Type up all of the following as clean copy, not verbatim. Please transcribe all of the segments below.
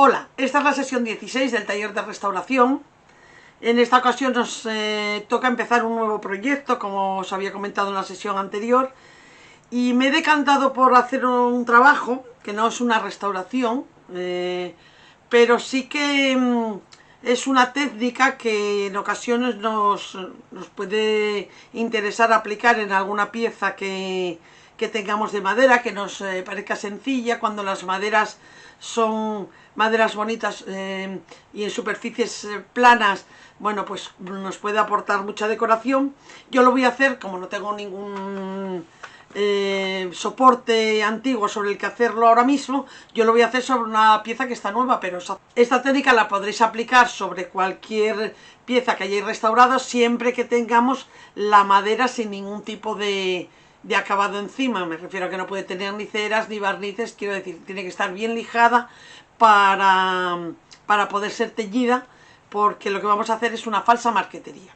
Hola, esta es la sesión 16 del taller de restauración. En esta ocasión nos toca empezar un nuevo proyecto, como os había comentado en la sesión anterior, y me he decantado por hacer un trabajo que no es una restauración, pero sí que es una técnica que en ocasiones nos puede interesar aplicar en alguna pieza que tengamos de madera, que nos parezca sencilla, cuando las maderas son maderas bonitas y en superficies planas, bueno, pues nos puede aportar mucha decoración. Yo lo voy a hacer, como no tengo ningún soporte antiguo sobre el que hacerlo ahora mismo, yo lo voy a hacer sobre una pieza que está nueva, pero esta técnica la podréis aplicar sobre cualquier pieza que hayáis restaurado siempre que tengamos la madera sin ningún tipo de acabado encima. Me refiero a que no puede tener ni ceras ni barnices, quiero decir, tiene que estar bien lijada para poder ser teñida, porque lo que vamos a hacer es una falsa marquetería.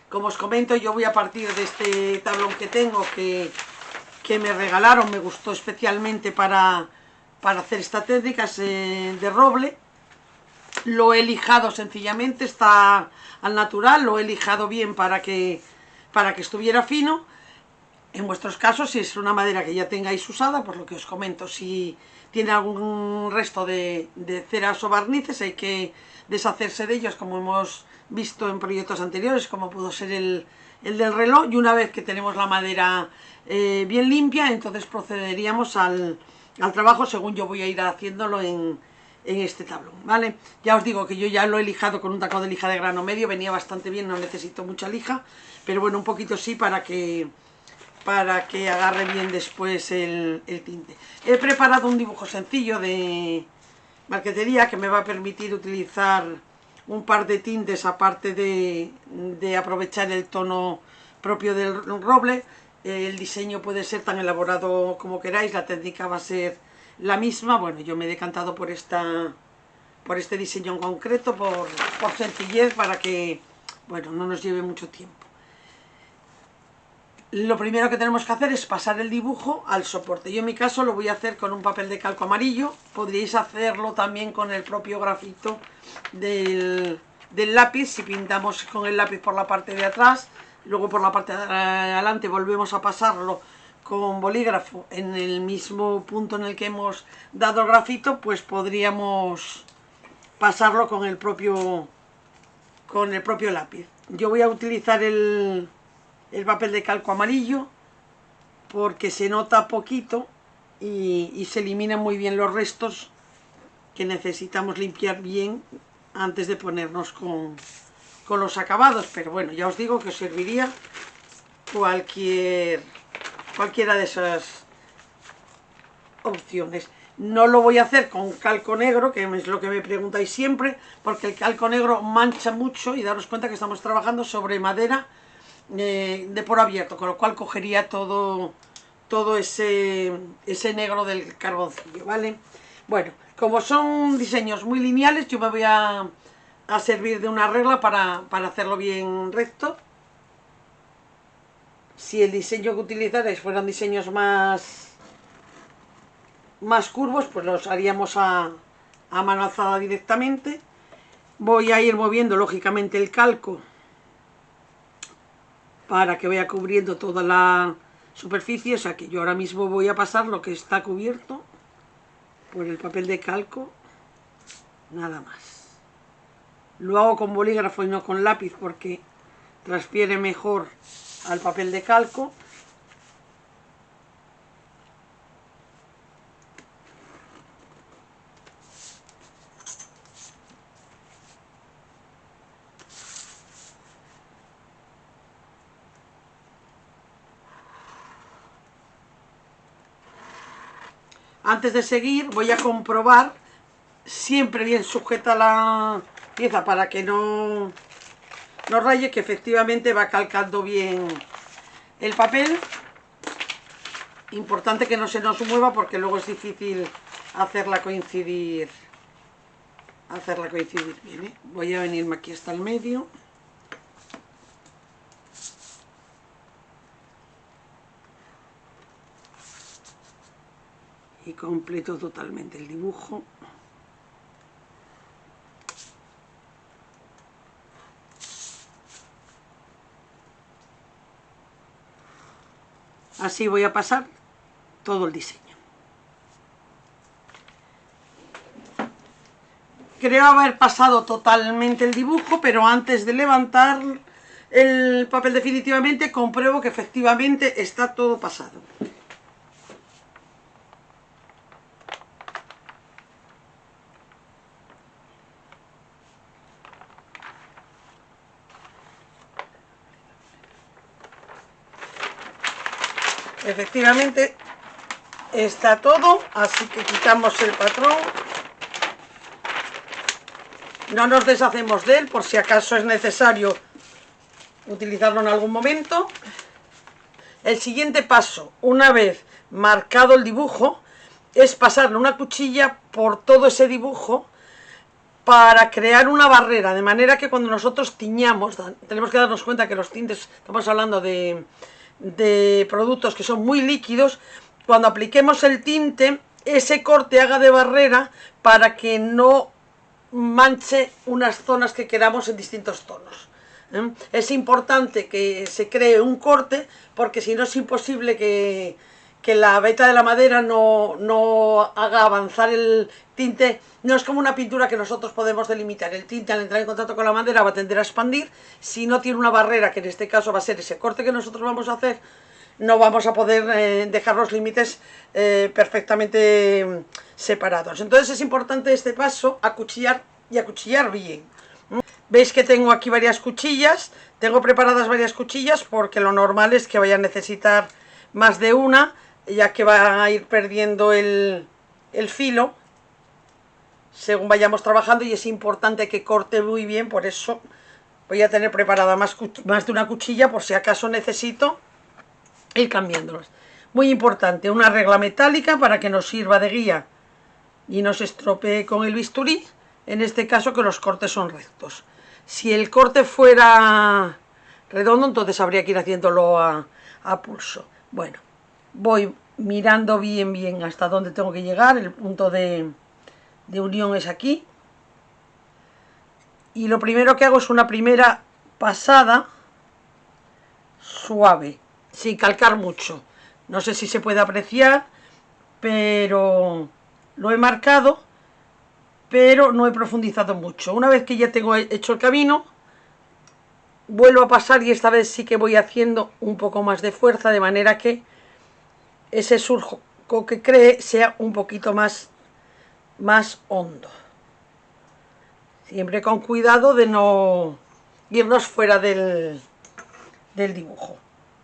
Como os comento, yo voy a partir de este tablón que tengo, que me regalaron, me gustó especialmente para hacer esta técnica, es de roble. Lo he lijado sencillamente, está al natural, lo he lijado bien para que estuviera fino. En vuestros casos, si es una madera que ya tengáis usada, pues lo que os comento, si tiene algún resto de ceras o barnices, hay que deshacerse de ellos, como hemos visto en proyectos anteriores, como pudo ser el del reloj. Y una vez que tenemos la madera bien limpia, entonces procederíamos al trabajo según yo voy a ir haciéndolo en este tablón, ¿vale? Ya os digo que yo ya lo he lijado con un taco de lija de grano medio, venía bastante bien, no necesito mucha lija, pero bueno, un poquito sí para que agarre bien después el tinte. He preparado un dibujo sencillo de marquetería que me va a permitir utilizar un par de tintes aparte de aprovechar el tono propio del roble. El diseño puede ser tan elaborado como queráis, la técnica va a ser la misma. Bueno, yo me he decantado por este diseño en concreto, por sencillez, para que, bueno, no nos lleve mucho tiempo. Lo primero que tenemos que hacer es pasar el dibujo al soporte. Yo en mi caso lo voy a hacer con un papel de calco amarillo. Podríais hacerlo también con el propio grafito del lápiz, si pintamos con el lápiz por la parte de atrás, luego por la parte de adelante volvemos a pasarlo con bolígrafo en el mismo punto en el que hemos dado el grafito, pues podríamos pasarlo con el propio lápiz. Yo voy a utilizar el papel de calco amarillo porque se nota poquito y se eliminan muy bien los restos que necesitamos limpiar bien antes de ponernos con los acabados. Pero bueno, ya os digo que os serviría cualquiera de esas opciones. No lo voy a hacer con calco negro, que es lo que me preguntáis siempre, porque el calco negro mancha mucho y daros cuenta que estamos trabajando sobre madera de poro abierto, con lo cual cogería todo ese negro del carboncillo, ¿vale? Bueno, como son diseños muy lineales, yo me voy a servir de una regla para hacerlo bien recto. Si el diseño que utilizarais fueran diseños más curvos, pues los haríamos a mano alzada directamente. Voy a ir moviendo lógicamente el calco para que vaya cubriendo toda la superficie. O sea que yo ahora mismo voy a pasar lo que está cubierto por el papel de calco, nada más. Lo hago con bolígrafo y no con lápiz porque transfiere mejor al papel de calco. Antes de seguir voy a comprobar siempre bien sujeta la pieza para que no raye, que efectivamente va calcando bien el papel. Importante que no se nos mueva porque luego es difícil hacerla coincidir bien, ¿eh? Voy a venirme aquí hasta el medio. Y completo totalmente el dibujo. Así voy a pasar todo el diseño. Creo haber pasado totalmente el dibujo, pero antes de levantar el papel definitivamente compruebo que efectivamente está todo pasado. Efectivamente está todo, así que quitamos el patrón. No nos deshacemos de él por si acaso es necesario utilizarlo en algún momento. El siguiente paso, una vez marcado el dibujo, es pasarle una cuchilla por todo ese dibujo para crear una barrera, de manera que cuando nosotros tiñamos, tenemos que darnos cuenta que los tintes, estamos hablando de productos que son muy líquidos, cuando apliquemos el tinte, ese corte haga de barrera para que no manche unas zonas que queramos en distintos tonos. Es importante que se cree un corte, porque si no es imposible que la veta de la madera no haga avanzar el tinte. No es como una pintura que nosotros podemos delimitar. El tinte, al entrar en contacto con la madera, va a tender a expandir. Si no tiene una barrera, que en este caso va a ser ese corte que nosotros vamos a hacer, no vamos a poder dejar los límites perfectamente separados. Entonces es importante este paso, acuchillar y acuchillar bien. Veis que tengo aquí varias cuchillas, tengo preparadas varias cuchillas porque lo normal es que vaya a necesitar más de una, ya que va a ir perdiendo el filo según vayamos trabajando, y es importante que corte muy bien. Por eso voy a tener preparada más de una cuchilla por si acaso necesito ir cambiándolas. Muy importante, una regla metálica para que nos sirva de guía y no se estropee con el bisturí, en este caso que los cortes son rectos. Si el corte fuera redondo, entonces habría que ir haciéndolo a pulso. Bueno, voy mirando bien hasta dónde tengo que llegar. El punto de unión es aquí. Y lo primero que hago es una primera pasada suave, sin calcar mucho. No sé si se puede apreciar, pero lo he marcado, pero no he profundizado mucho. Una vez que ya tengo hecho el camino, vuelvo a pasar, y esta vez sí que voy haciendo un poco más de fuerza, de manera que ese surco que cree sea un poquito más hondo. Siempre con cuidado de no irnos fuera del dibujo.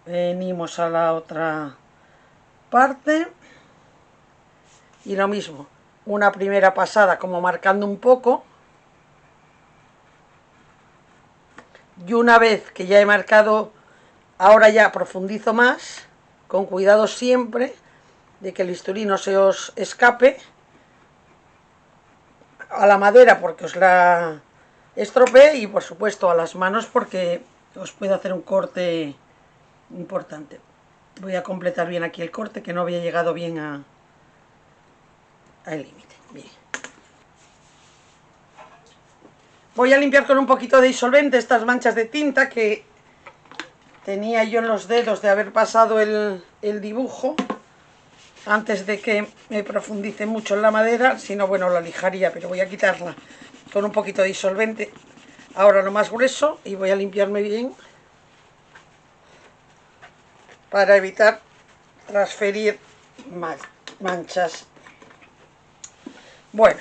Venimos a la otra parte y lo mismo, una primera pasada como marcando un poco, y una vez que ya he marcado, ahora ya profundizo más, con cuidado siempre de que el bisturí no se os escape a la madera porque os la estropee, y por supuesto a las manos porque os puede hacer un corte importante. Voy a completar bien aquí el corte, que no había llegado bien al límite. Bien. Voy a limpiar con un poquito de disolvente estas manchas de tinta que tenía yo en los dedos de haber pasado el dibujo antes de que me profundice mucho en la madera. Si no, bueno, la lijaría, pero voy a quitarla con un poquito de disolvente. Ahora lo más grueso, y voy a limpiarme bien para evitar transferir manchas. Bueno,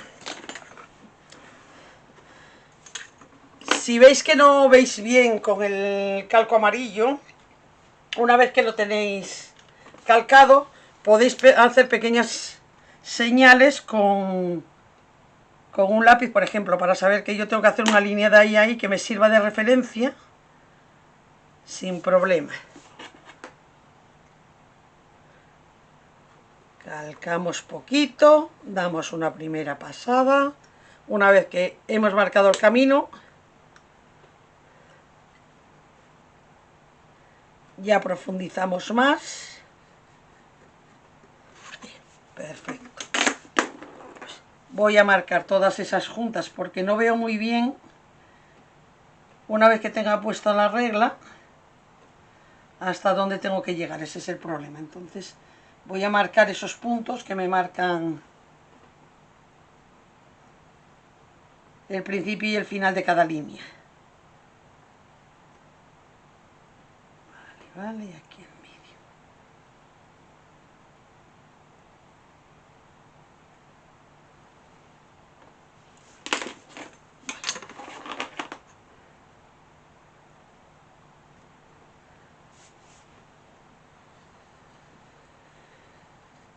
si veis que no veis bien con el calco amarillo, una vez que lo tenéis calcado, podéis hacer pequeñas señales con un lápiz, por ejemplo, para saber que yo tengo que hacer una línea de ahí a ahí que me sirva de referencia sin problema. Calcamos poquito, damos una primera pasada. Una vez que hemos marcado el camino, ya profundizamos más. Perfecto. Voy a marcar todas esas juntas porque no veo muy bien. Una vez que tenga puesta la regla, hasta dónde tengo que llegar, ese es el problema. Entonces voy a marcar esos puntos que me marcan el principio y el final de cada línea. Vale, y aquí en medio.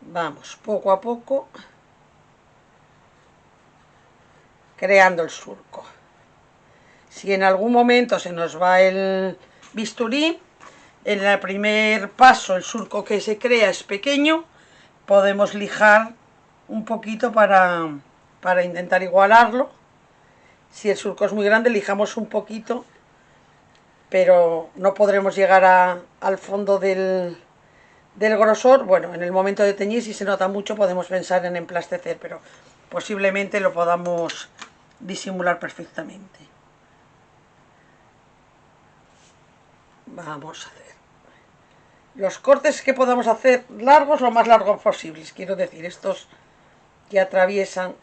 Vamos poco a poco creando el surco. Si en algún momento se nos va el bisturí, en el primer paso el surco que se crea es pequeño, podemos lijar un poquito para intentar igualarlo. Si el surco es muy grande, lijamos un poquito, pero no podremos llegar al fondo del grosor. Bueno, en el momento de teñir, si se nota mucho, podemos pensar en emplastecer, pero posiblemente lo podamos disimular perfectamente. Vamos a hacer los cortes que podamos hacer largos, lo más largos posibles, quiero decir, estos que atraviesan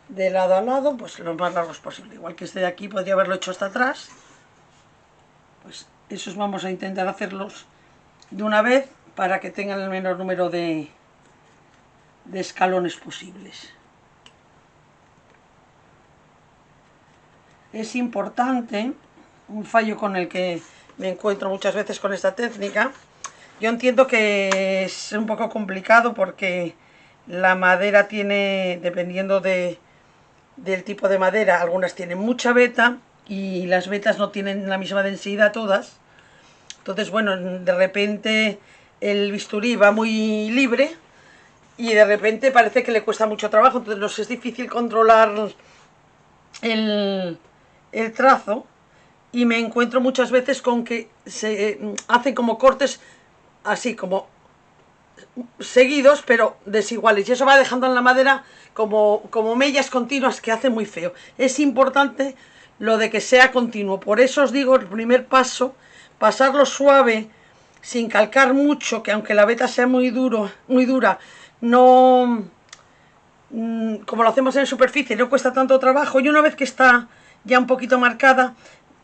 de lado a lado, pues lo más largos posible. Igual que este de aquí podría haberlo hecho hasta atrás, pues esos vamos a intentar hacerlos de una vez para que tengan el menor número de escalones posibles. Es importante, un fallo con el que me encuentro muchas veces con esta técnica, yo entiendo que es un poco complicado porque la madera tiene, dependiendo del tipo de madera, algunas tienen mucha veta y las vetas no tienen la misma densidad todas. Entonces, bueno, de repente el bisturí va muy libre y de repente parece que le cuesta mucho trabajo, entonces nos es difícil controlar el trazo, y me encuentro muchas veces con que se hacen como cortes así como seguidos pero desiguales, y eso va dejando en la madera como mellas continuas que hace muy feo. Es importante lo de que sea continuo, por eso os digo, el primer paso, pasarlo suave, sin calcar mucho, que aunque la veta sea muy dura, no, como lo hacemos en superficie, no cuesta tanto trabajo, y una vez que está ya un poquito marcada,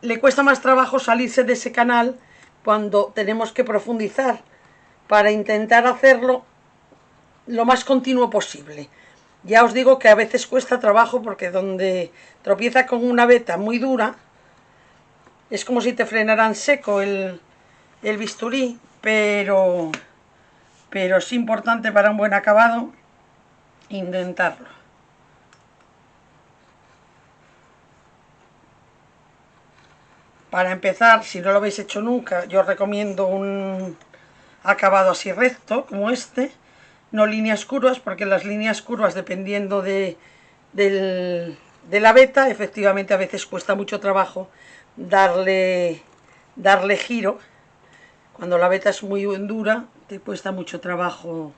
le cuesta más trabajo salirse de ese canal cuando tenemos que profundizar, para intentar hacerlo lo más continuo posible. Ya os digo que a veces cuesta trabajo porque donde tropieza con una veta muy dura, es como si te frenaran seco el bisturí, pero es importante para un buen acabado intentarlo. Para empezar, si no lo habéis hecho nunca, yo os recomiendo un acabado así recto, como este, no líneas curvas, porque las líneas curvas, dependiendo de la veta, efectivamente a veces cuesta mucho trabajo darle giro. Cuando la veta es muy dura, te cuesta mucho trabajo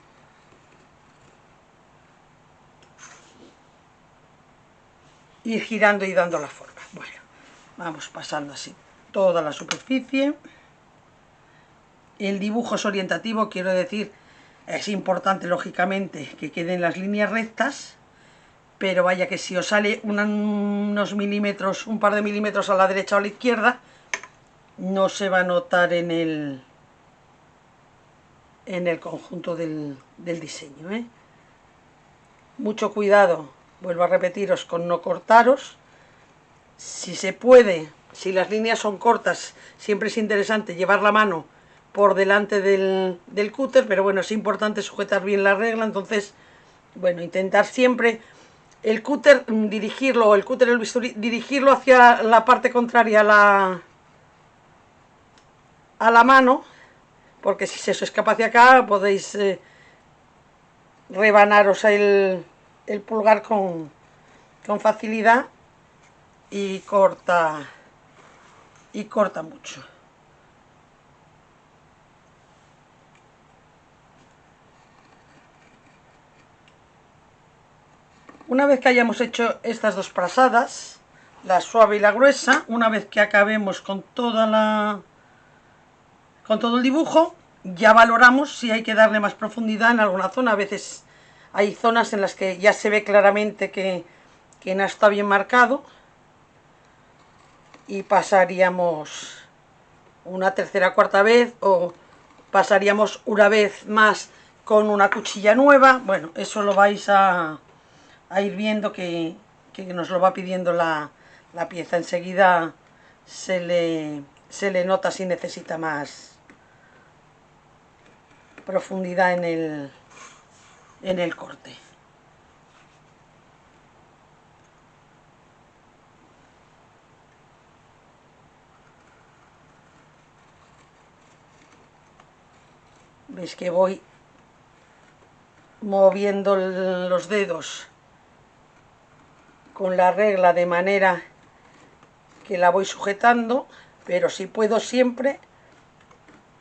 ir girando y dando la forma. Bueno, vamos pasando así toda la superficie. El dibujo es orientativo, quiero decir, es importante lógicamente que queden las líneas rectas, pero vaya que si os sale unos milímetros, un par de milímetros a la derecha o a la izquierda, no se va a notar en el conjunto del diseño, ¿eh? Mucho cuidado, vuelvo a repetiros, con no cortaros. Si se puede, si las líneas son cortas, siempre es interesante llevar la mano por delante del cúter, pero bueno, es importante sujetar bien la regla. Entonces, bueno, intentar siempre el cúter dirigirlo, el bisturí, dirigirlo hacia la parte contraria a la mano, porque si se os escapa hacia acá podéis rebanaros el pulgar con facilidad y corta mucho. Una vez que hayamos hecho estas dos prasadas, la suave y la gruesa, una vez que acabemos con toda con todo el dibujo. Ya valoramos si hay que darle más profundidad en alguna zona. A veces hay zonas en las que ya se ve claramente que no está bien marcado y pasaríamos una tercera o cuarta vez, o pasaríamos una vez más con una cuchilla nueva. Bueno, eso lo vais a ir viendo que nos lo va pidiendo la pieza. Enseguida se le nota si necesita más profundidad en el corte. Veis que voy moviendo los dedos con la regla de manera que la voy sujetando, pero si puedo siempre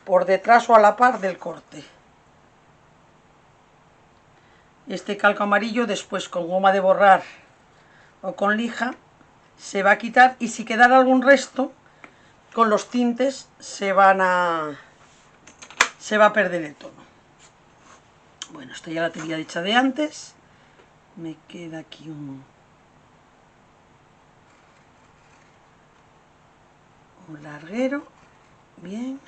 por detrás o a la par del corte. Este calco amarillo después con goma de borrar o con lija se va a quitar, y si quedara algún resto con los tintes se va a perder el tono. Bueno, esto ya la tenía dicha de antes. Me queda aquí un larguero. Bien.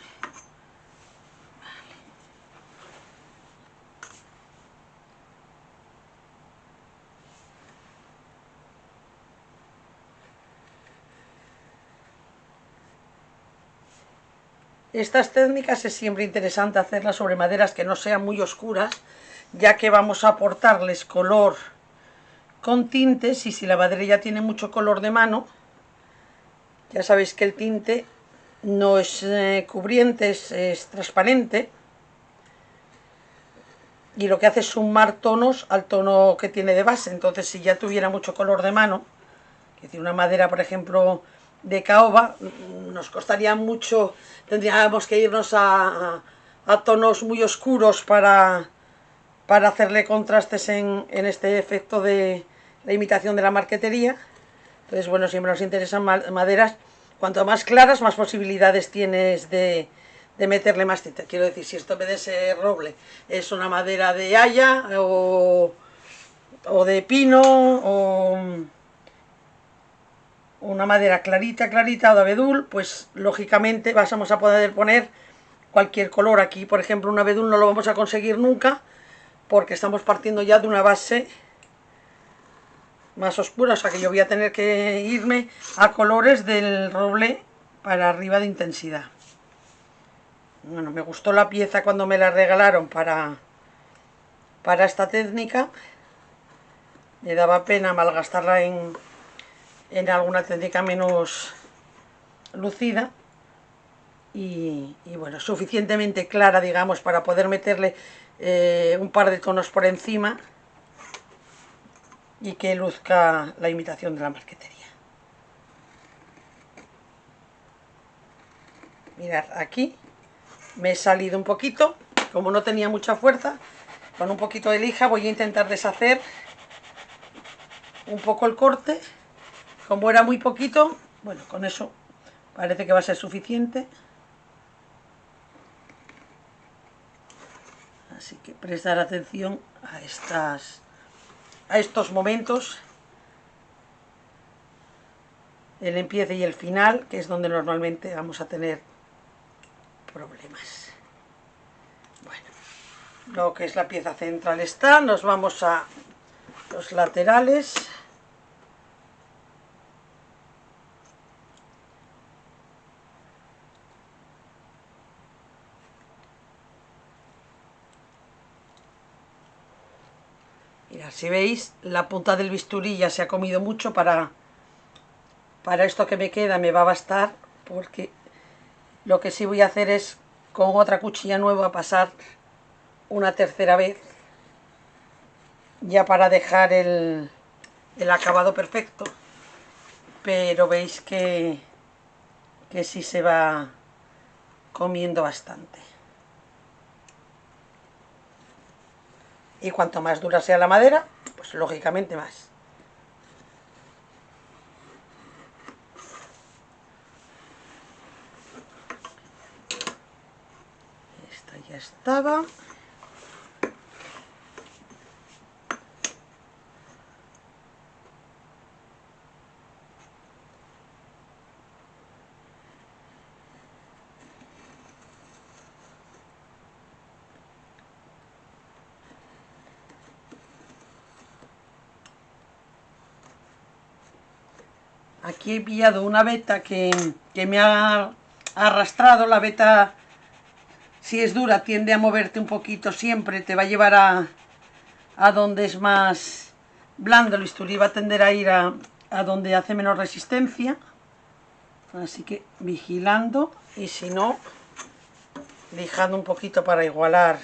Estas técnicas es siempre interesante hacerlas sobre maderas que no sean muy oscuras, ya que vamos a aportarles color con tintes, y si la madera ya tiene mucho color de mano, ya sabéis que el tinte no es cubriente, es transparente, y lo que hace es sumar tonos al tono que tiene de base. Entonces, si ya tuviera mucho color de mano, es decir, una madera, por ejemplo, de caoba, nos costaría mucho, tendríamos que irnos a tonos muy oscuros para hacerle contrastes en este efecto de la imitación de la marquetería. Entonces, bueno, siempre nos interesan maderas, cuanto más claras, más posibilidades tienes de meterle más tinta. Quiero decir, si esto en vez de ser roble es una madera de haya o de pino, o una madera clarita, clarita, o de abedul, pues lógicamente vamos a poder poner cualquier color. Aquí, por ejemplo, un abedul no lo vamos a conseguir nunca, porque estamos partiendo ya de una base más oscura, o sea que yo voy a tener que irme a colores del roble para arriba de intensidad. Bueno, me gustó la pieza cuando me la regalaron para esta técnica. Me daba pena malgastarla en alguna técnica menos lucida, y bueno, suficientemente clara, digamos, para poder meterle un par de tonos por encima y que luzca la imitación de la marquetería. Mirad, aquí me he salido un poquito, como no tenía mucha fuerza, con un poquito de lija voy a intentar deshacer un poco el corte. Como era muy poquito, bueno, con eso parece que va a ser suficiente. Así que prestar atención a estos momentos, el empiece y el final, que es donde normalmente vamos a tener problemas. Bueno, lo que es la pieza central está, nos vamos a los laterales. Mirad, si veis, la punta del bisturí ya se ha comido mucho. Para esto que me queda me va a bastar, porque lo que sí voy a hacer es con otra cuchilla nueva pasar una tercera vez, ya para dejar el acabado perfecto. Pero veis que sí se va comiendo bastante. Y cuanto más dura sea la madera, pues lógicamente más. ya estaba. Aquí he pillado una veta que me ha arrastrado. La veta, si es dura, tiende a moverte un poquito siempre, te va a llevar a donde es más blando. El bisturí va a tender a ir a donde hace menos resistencia. Así que vigilando, y si no, lijando un poquito para igualar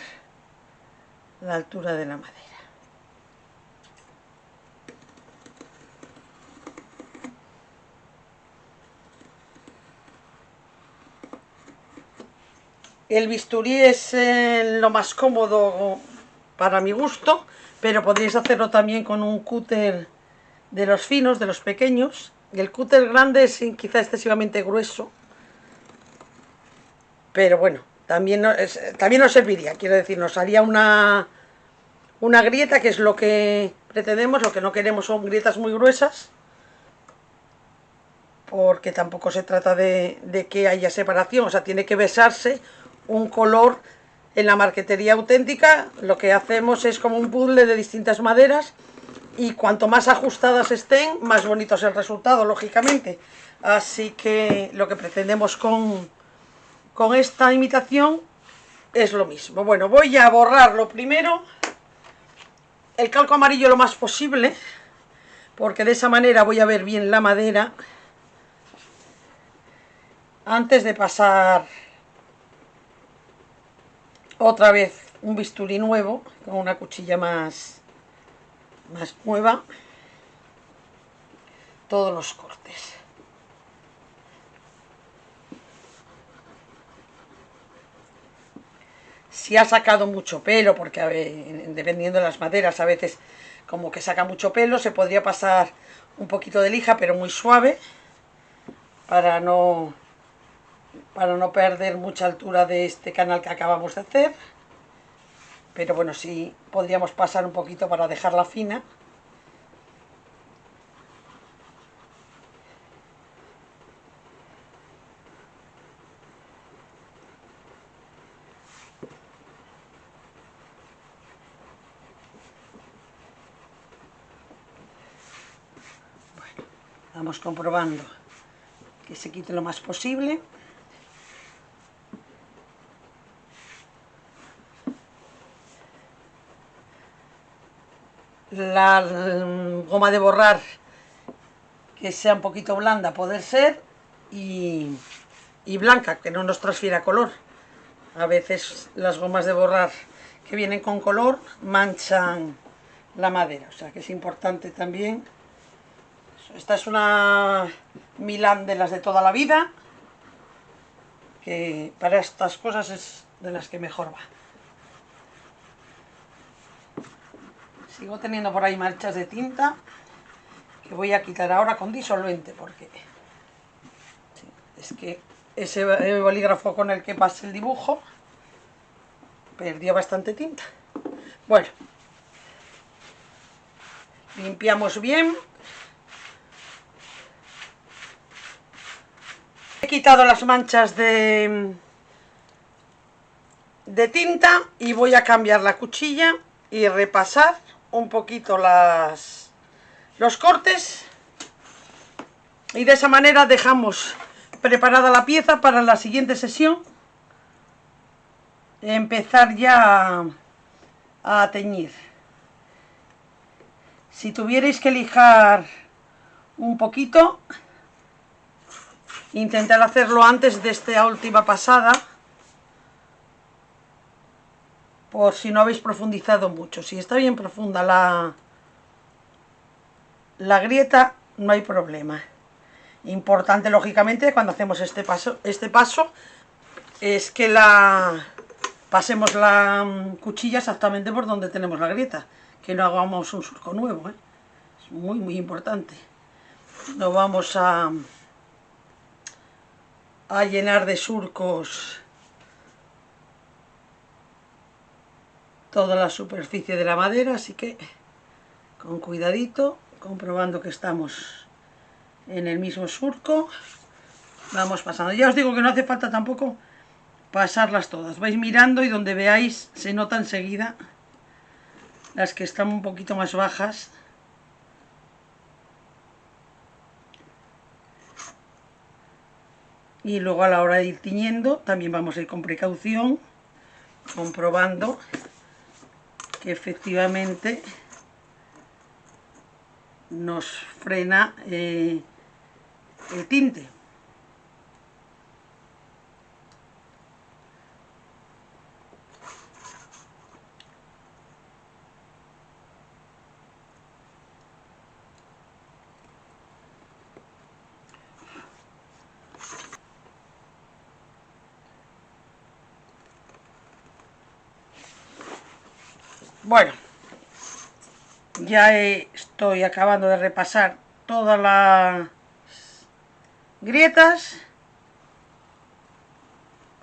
la altura de la madera. El bisturí es lo más cómodo para mi gusto, pero podríais hacerlo también con un cúter de los finos, de los pequeños. Y el cúter grande es quizá excesivamente grueso, pero bueno, también nos serviría. Quiero decir, nos haría una grieta, que es lo que pretendemos. Lo que no queremos son grietas muy gruesas, porque tampoco se trata de que haya separación. O sea, tiene que besarse un color. En la marquetería auténtica lo que hacemos es como un puzzle de distintas maderas, y cuanto más ajustadas estén, más bonito es el resultado, lógicamente. Así que lo que pretendemos con esta imitación es lo mismo. Bueno, voy a borrar primero el calco amarillo lo más posible, porque de esa manera voy a ver bien la madera antes de pasar otra vez un bisturí nuevo con una cuchilla más nueva, todos los cortes. Si ha sacado mucho pelo, porque dependiendo de las maderas a veces como que saca mucho pelo, se podría pasar un poquito de lija, pero muy suave, para no perder mucha altura de este canal que acabamos de hacer. Pero bueno, sí podríamos pasar un poquito para dejarla fina. Bueno, vamos comprobando que se quite lo más posible. La goma de borrar que sea un poquito blanda, poder ser, y blanca, que no nos transfiera color. A veces las gomas de borrar que vienen con color manchan la madera, o sea que es importante también. Esta es una Milán de las de toda la vida, que para estas cosas es de las que mejor va. Sigo teniendo por ahí manchas de tinta que voy a quitar ahora con disolvente, porque es que ese bolígrafo con el que pasé el dibujo perdió bastante tinta. Bueno, limpiamos bien. He quitado las manchas de tinta y voy a cambiar la cuchilla y repasar un poquito los cortes, y de esa manera dejamos preparada la pieza para la siguiente sesión, empezar ya a teñir. Si tuvierais que lijar un poquito, intentar hacerlo antes de esta última pasada, por si no habéis profundizado mucho. Si está bien profunda la grieta, no hay problema. Importante, lógicamente, cuando hacemos este paso es que pasemos la cuchilla exactamente por donde tenemos la grieta, que no hagamos un surco nuevo, ¿eh? Es muy muy importante. No vamos a llenar de surcos toda la superficie de la madera, así que con cuidadito, comprobando que estamos en el mismo surco, vamos pasando. Ya os digo que no hace falta tampoco pasarlas todas, vais mirando y donde veáis se nota enseguida las que están un poquito más bajas. Y luego a la hora de ir tiñendo también vamos a ir con precaución, comprobando que efectivamente nos frena el tinte. Bueno, ya estoy acabando de repasar todas las grietas.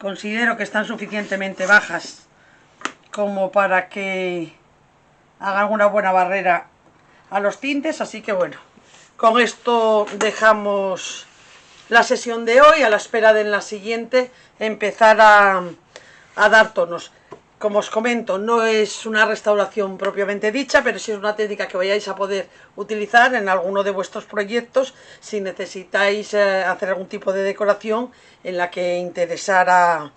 Considero que están suficientemente bajas como para que hagan una buena barrera a los tintes, así que bueno, con esto dejamos la sesión de hoy, a la espera de en la siguiente empezar a dar tonos. Como os comento, no es una restauración propiamente dicha, pero sí es una técnica que vayáis a poder utilizar en alguno de vuestros proyectos si necesitáis hacer algún tipo de decoración en la que interesara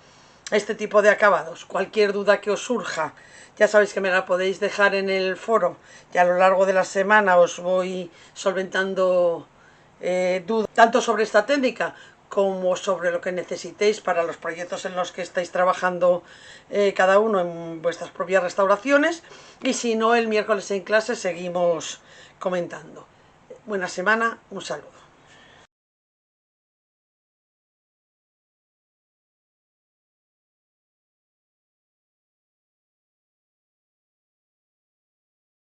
este tipo de acabados. Cualquier duda que os surja, ya sabéis que me la podéis dejar en el foro y a lo largo de la semana os voy solventando dudas tanto sobre esta técnica como sobre lo que necesitéis para los proyectos en los que estáis trabajando cada uno en vuestras propias restauraciones. Y si no, el miércoles en clase seguimos comentando. Buena semana, un saludo.